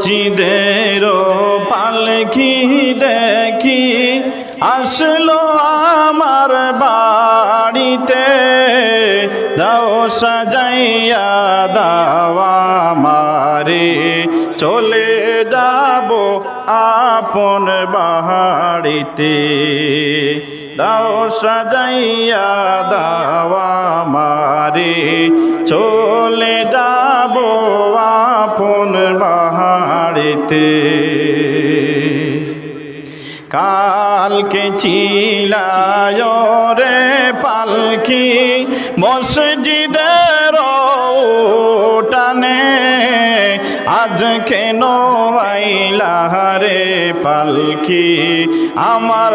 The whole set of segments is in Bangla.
মসজিদের পালকি দেখি আসলো আমার বাড়িতে, দাও সাজাইয়া দাও আমারে, চলে যাব আপন বাড়িতে। দাও সাজাইয়া দাও আমারে, চলে যাব আপন বাড়িতে। কালকে চিলায় রে পালকি মসজিদের টানে, আজ কেন আইলা রে পালকি আমার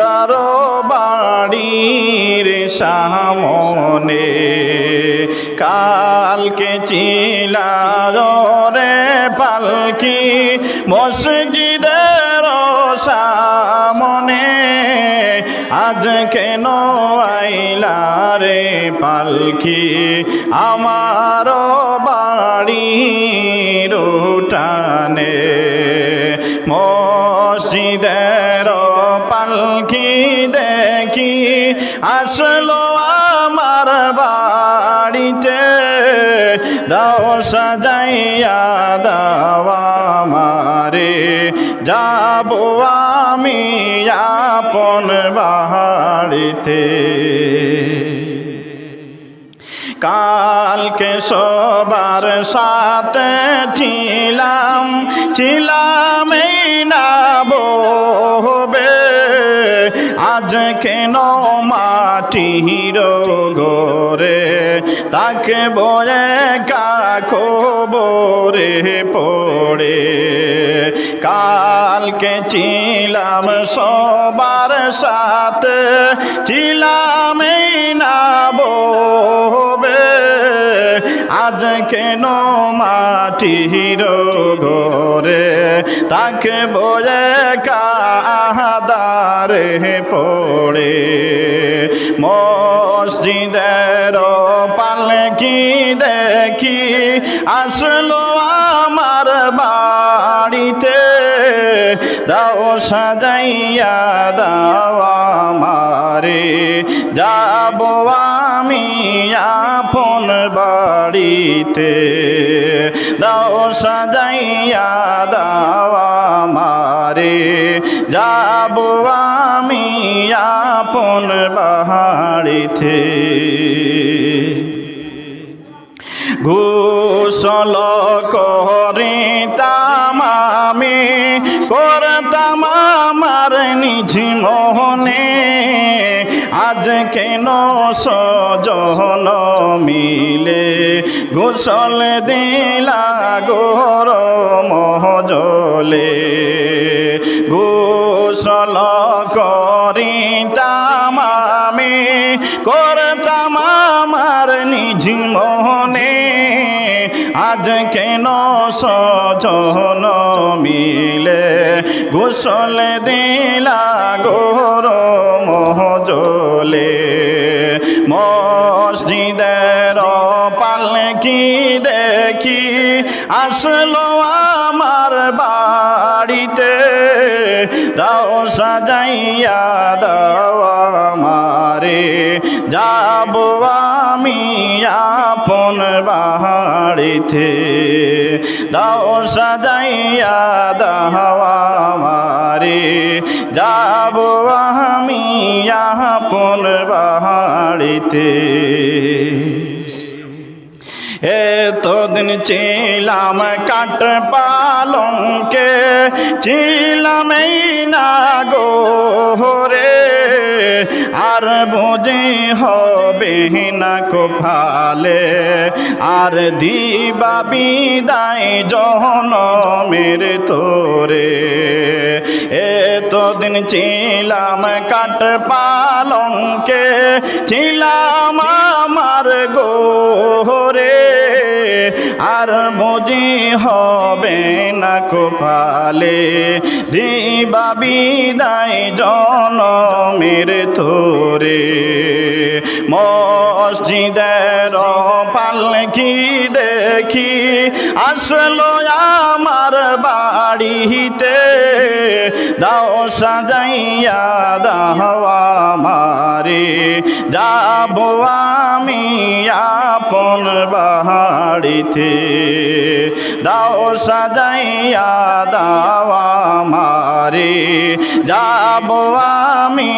বাড়ির সামনে। কালকে চিলায় রে পালকি মসজিদের সামনে, আজ কেন আইলা রে পালকি আমার বাড়ির টানে। মসজিদের পালকি দেখি আসলো আমার বাড়িতে, দাও সাজাইয়া দাও আমারে, যাব আমি আপন বাড়িতে। কালকে সবার সাথে ছিলাম এই না বহবে, আজ কেন মাটির ঘরে তাকে বয়ে কাখবরে পড়ে। কালকে ছিলাম সবার সাথে ছিলাম এই না বহবে, আজ কেন মাটির ঘরে তাকে বয়ে কাদারে পড়ে। মসজিদের পালকি দেখি আসলো আমার বাড়িতে, দাও সাজাইয়া দাও আমারে, যাব আমি আপন বাড়িতে। দাও সাজাইয়া দাও আমারে, যাব আমি আপন বাড়িতে। গোসল করিতাম আমি, করতাম আমার নিজ মোহনে, আজ কেন সজন মিলে গোসল দিলা গরম জলে। গোসল করিতাম আমি, করতাম আমার নিজ মোহনে, আজ কেন সজন মিলে গোসল দিলা গরম জলে। মসজিদের পালকি দেখি আসলো আমার বাড়িতে, দাও সাজাইয়া দাও আমারে, যাব আমি আপন বাড়িতে। দাও সাজাইয়া দাও আমারে, যাব আমি আপন বাড়িতে। এতদিন ছিলাম কাঠ পালঙ্কে, ছিলাম এই না গোরে, আর বুঝি হবে না কপালে, আর দিবা বিদায় জনমের তোরে। এতদিন ছিলাম কাঠ পালঙ্কে, ছিলাম আমার গোরে, আর বুঝি হবে না কপালে, দিবা বিদায় জনমের তোরে। মসজিদের পালকি দেখি আসলো আমার বাড়ি বাড়িতে দাও সাজাইয়া দাও আমারে যাব আমি আপন বাড়িতে দাও সাজাইয়া দাও আমারে যাব আমি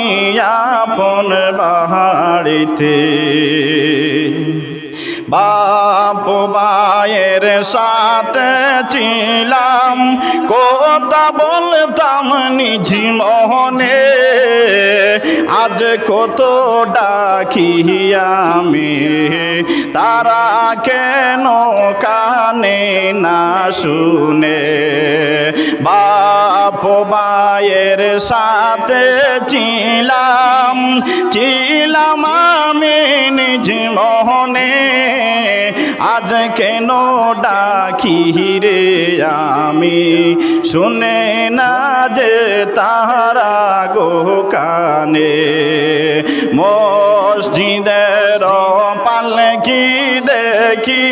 আপন বাড়িতে বাপ মায়ের সাথে ছিলাম কথা বলতাম নিজ মনে আজ কত ডাকি আমি তারা কেন কানে না শুনে বাপ মায়ের সাথে ছিলাম আমি নিজ মনে আজ কেন ডাকি রে আমি শুনে না যে তারা গো কানে মসজিদের পালকি দেখি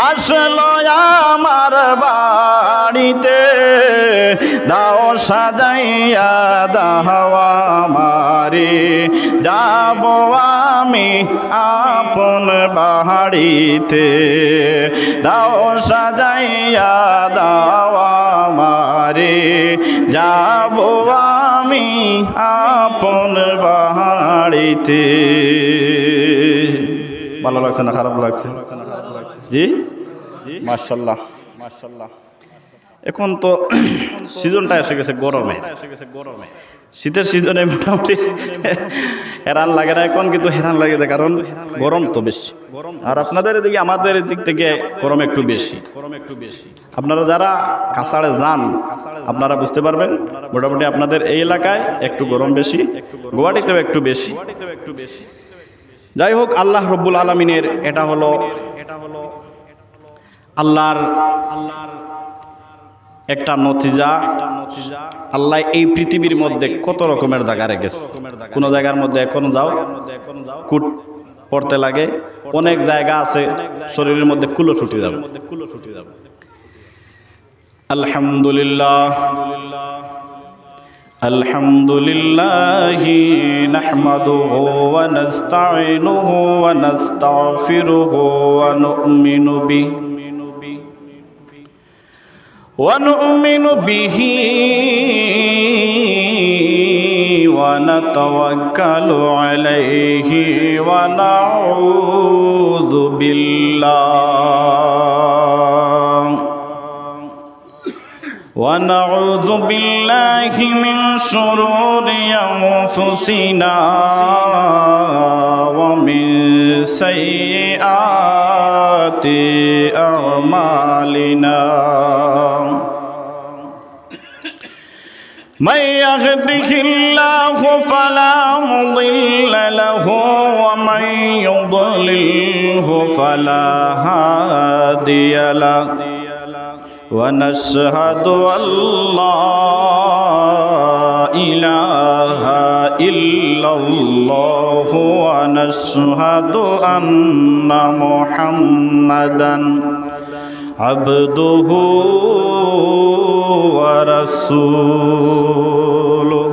আসলো আমার বাড়িতে দাও সাজাইয়া দাও আমারে যাব আমি আপন বাড়িতে দাও সাজাইয়া দাও আমারে যাব আমি আপন বাড়িতে। ভালো লাগছে না খারাপ লাগছে? জি মাশাআল্লাহ মাশাআল্লাহ। এখন তো সিজনটা এসে গেছে গরমে, শীতের সিজনে মোটামুটি হেরান লাগে না এখন, কিন্তু হেরান লাগে না কারণ গরম তো বেশি। আর আপনাদের এদিকে আমাদের দিক থেকে গরম একটু বেশি। আপনারা যারা কাছাড়ে যান আপনারা বুঝতে পারবেন মোটামুটি আপনাদের এই এলাকায় একটু গরম বেশি, গুয়াহাটিতেও একটু বেশি। যাই হোক, আল্লাহ রব্বুল আলামিনের এটা হলো আল্লাহর একটা নতিজা। আল্লাহ এই পৃথিবীর মধ্যে কত রকমের জায়গা রেখেছে। কোন জায়গার মধ্যে এখনো যাও কুট পড়তে লাগে, অনেক জায়গা আছে শরীরের মধ্যে কুলো ছুটে যাবে। আলহামদুলিল্লাহ আলহামদুলিল্লাহি নাহমাদুহু ওয়া নাস্তাঈনুহু ওয়া নাস্তাগফিরুহু ওয়া নু'মিনু বিহি ونؤمن به ونتوكل عليه ونعوذ بالله من شرور أنفسنا ومن سيئات أعمالنا من يهده الله فلا مضل له ومن يضلله فلا هادي له ونشهد أن لا إله إلا الله ونشهد أن محمدا عبده ورسوله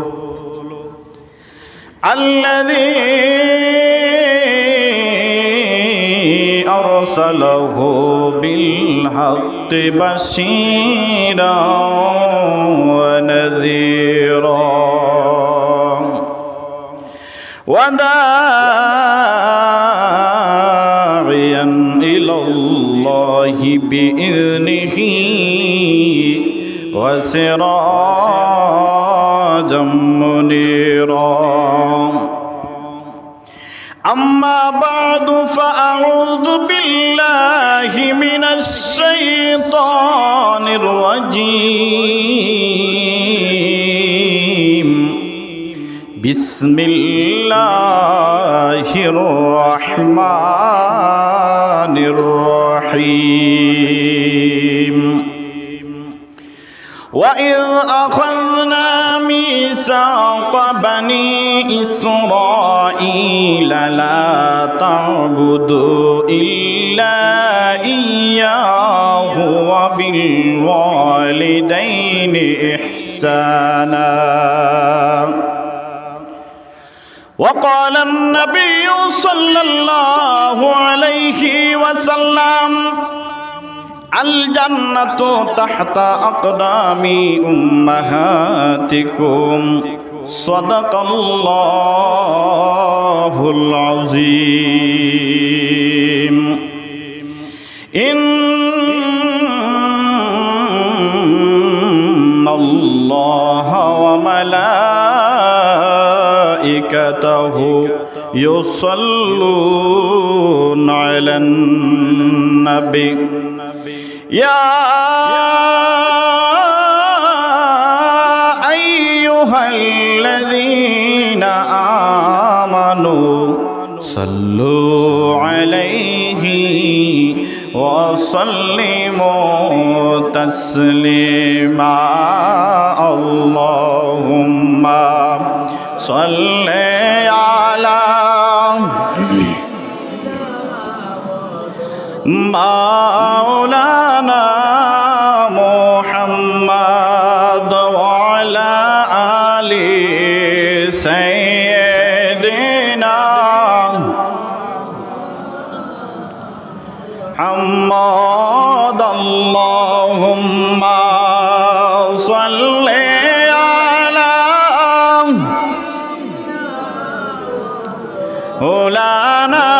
الذي أرسله بالحق بشيرا ونذيرا وداعيا إلى الله بإذنه وسراجا منيرا أما بعد فأعوذ بالله من الشيطان الرجيم بسم الله الرحمن الرحيم وإذ أخذنا ميثاق بني إسرائيل لا تعبدوا إلا إياه وبالوالدين إحسانا. وقال النبي صلى الله عليه وسلم الجنة تحت أقدام أمهاتكم. صدق الله العظيم. إن الله وملائكته يصلون على النبي يا أيها الذين آمنوا صلوا عليه وسلموا تسليما. اللهم صل على مولانا محمد وعلى آل سيدنا محمد. اللهم صل على مولانا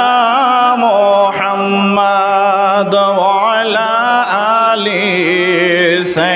محمد وعلى آل سيدنا